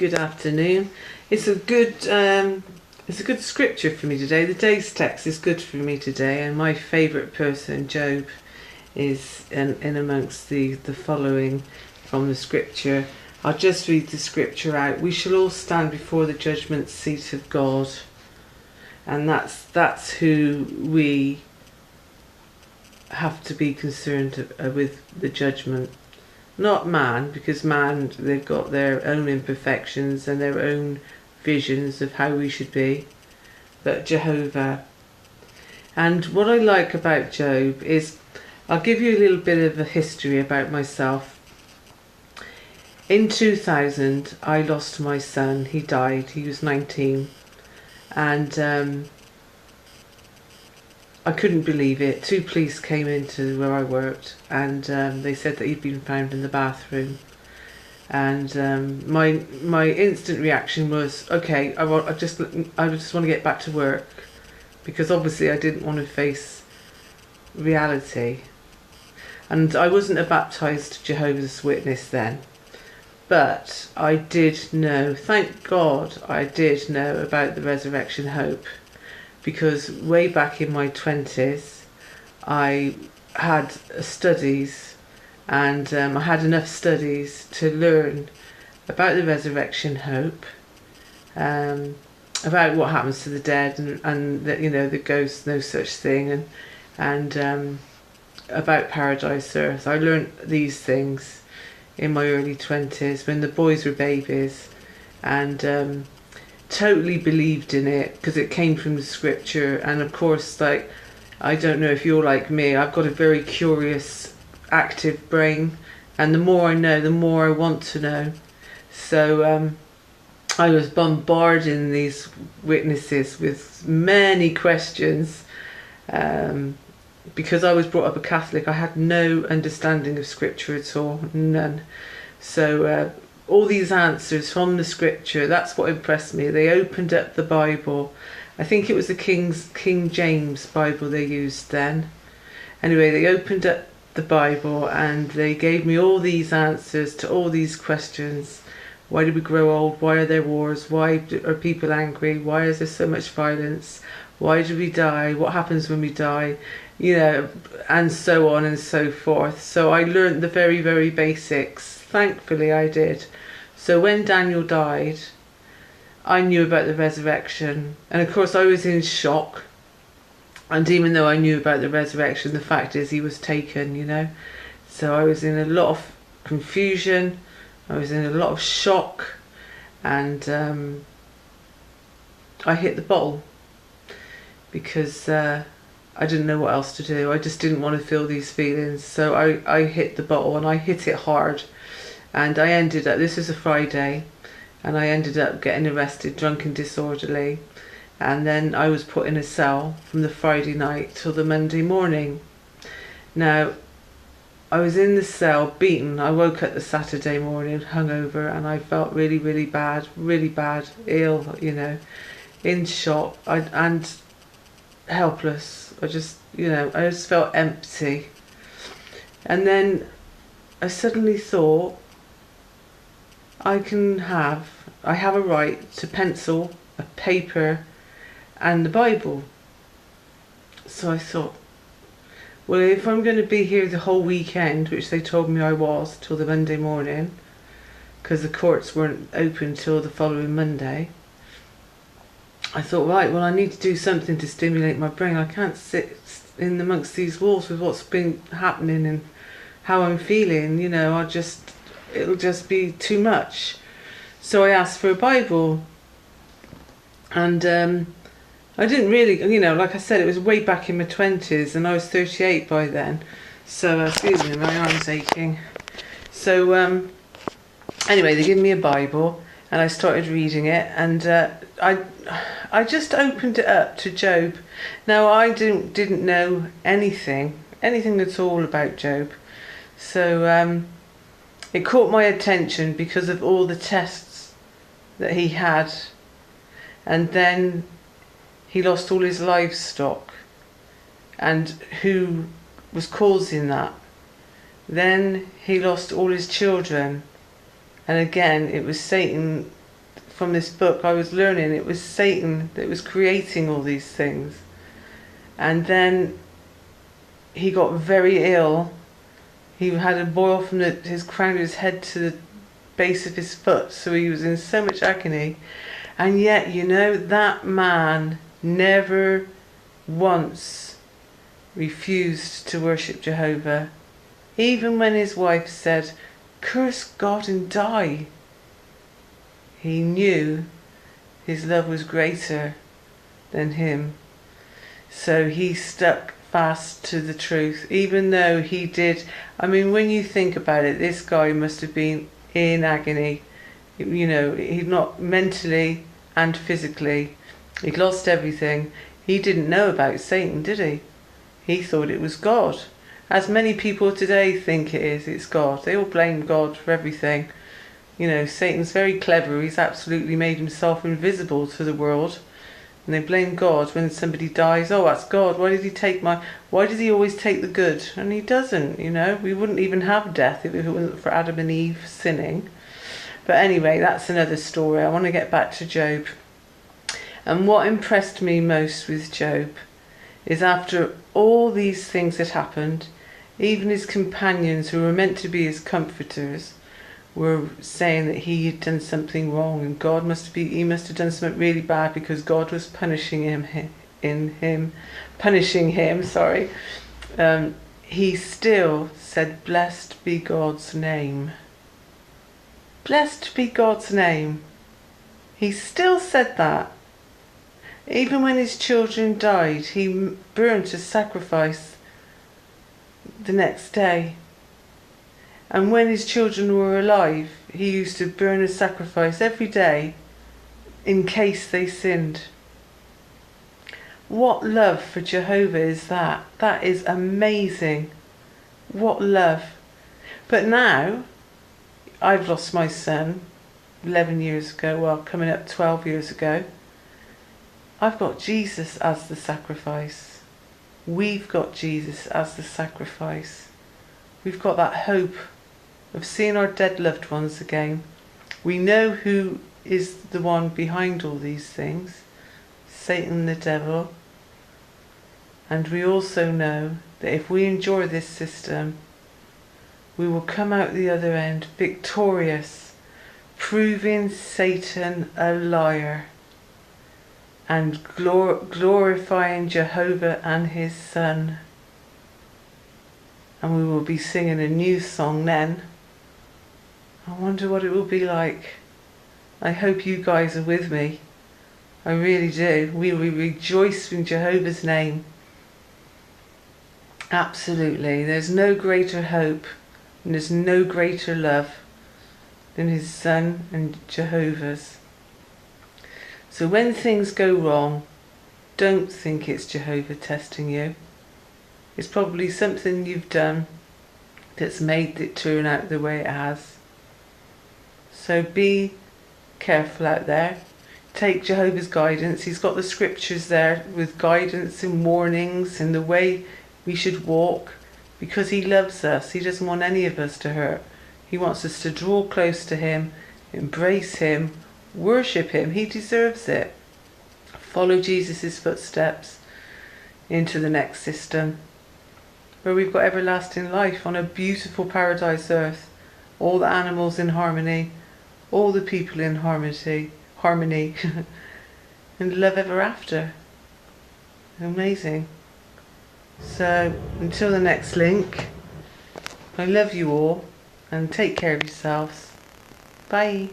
Good afternoon. It's a good scripture for me today. The day's text is good for me today, and my favourite person, Job, is in amongst the following from the scripture. I'll just read the scripture out. We shall all stand before the judgment seat of God, and that's who we have to be concerned with, the judgment. Not man, because man, they've got their own imperfections and their own visions of how we should be, but Jehovah. And what I like about Job is, I'll give you a little bit of a history about myself. In 2000, I lost my son. He died. He was 19. And I couldn't believe it. 2 police came into where I worked, and they said that he'd been found in the bathroom. And my instant reaction was, okay, I just want to get back to work, because obviously I didn't want to face reality. And I wasn't a baptised Jehovah's Witness then, but I did know, thank God I did know about the resurrection hope. Because way back in my 20s, I had studies, and I had enough studies to learn about the resurrection hope, about what happens to the dead, and that, the ghosts, no such thing, and about paradise, earth. I learned these things in my early 20s when the boys were babies, and totally believed in it because it came from the scripture. And of course, like, I don't know if you're like me, I've got a very curious, active brain, and the more I know, the more I want to know. So I was bombarding these witnesses with many questions, because I was brought up a Catholic. I had no understanding of scripture at all, none. So all these answers from the scripture, that's what impressed me. They opened up the Bible. I think it was the King James Bible they used then. Anyway, they opened up the Bible and they gave me all these answers to all these questions. Why do we grow old? Why are there wars? Why are people angry? Why is there so much violence? Why do we die? What happens when we die? And so on and so forth. So I learned the very, very basics. Thankfully I did. So when Daniel died, I knew about the resurrection, and of course I was in shock. And even though I knew about the resurrection, the fact is he was taken, So I was in a lot of confusion, I was in a lot of shock, and I hit the bottle because I didn't know what else to do. I just didn't want to feel these feelings, so I hit the bottle, and I hit it hard. And I ended up, this was a Friday, and I ended up getting arrested, drunk and disorderly. And then I was put in a cell from the Friday night till the Monday morning. Now, I was in the cell, beaten. I woke up the Saturday morning, hungover, and I felt really, really bad, ill, in shock, and helpless. I just felt empty. And then I suddenly thought, I have a right to pencil, a paper, and the Bible. So I thought, well, if I'm going to be here the whole weekend, which they told me I was, till the Monday morning, because the courts weren't open till the following Monday, I thought, right, well, I need to do something to stimulate my brain. I can't sit in amongst these walls with what's been happening and how I'm feeling, it'll just be too much. So I asked for a Bible, and I didn't really, like I said, it was way back in my 20s, and I was 38 by then. So excuse me, my arm's aching. So anyway, they gave me a Bible, and I started reading it, and I just opened it up to Job. Now, I didn't know anything at all about Job. So it caught my attention because of all the tests that he had. And then he lost all his livestock. And who was causing that? Then he lost all his children. And again, it was Satan from this book, I was learning it was Satan that was creating all these things. And then he got very ill. He had a boil from his crown of his head to the base of his foot, so he was in so much agony. And yet, you know, that man never once refused to worship Jehovah. Even when his wife said, "Curse God and die," he knew his love was greater than him. So he stuck fast to the truth, even though he did. I mean, when you think about it, this guy must have been in agony. You know, he'd not mentally and physically. He'd lost everything. He didn't know about Satan, did he? He thought it was God. As many people today think it is, it's God. They all blame God for everything. You know, Satan's very clever. He's absolutely made himself invisible to the world. And they blame God when somebody dies. Oh, that's God. Why did he always take the good? And he doesn't, you know. We wouldn't even have death if it wasn't for Adam and Eve sinning. But anyway, that's another story. I want to get back to Job. And what impressed me most with Job is after all these things had happened, even his companions who were meant to be his comforters were saying that he had done something wrong and he must have done something really bad because God was punishing him. He still said, "Blessed be God's name." Blessed be God's name. He still said that. Even when his children died, he burnt a sacrifice the next day. And when his children were alive, he used to burn a sacrifice every day in case they sinned. What love for Jehovah is that? That is amazing. What love. But now, I've lost my son 11 years ago, well, coming up 12 years ago. I've got Jesus as the sacrifice. We've got Jesus as the sacrifice. We've got that hope of seeing our dead loved ones again. We know who is the one behind all these things, Satan the devil. And we also know that if we enjoy this system, we will come out the other end victorious, proving Satan a liar and glorifying Jehovah and his Son. And we will be singing a new song then. I wonder what it will be like. I hope you guys are with me. I really do. We will rejoice in Jehovah's name. Absolutely. There's no greater hope and there's no greater love than his Son and Jehovah's. So when things go wrong, don't think it's Jehovah testing you. It's probably something you've done that's made it turn out the way it has. So be careful out there. Take Jehovah's guidance. He's got the scriptures there with guidance and warnings and the way we should walk, because he loves us. He doesn't want any of us to hurt. He wants us to draw close to him, embrace him, worship him. He deserves it. Follow Jesus' footsteps into the next system, where we've got everlasting life on a beautiful paradise earth. All the animals in harmony, all the people in harmony, and love ever after. Amazing. So until the next link, I love you all and take care of yourselves. Bye.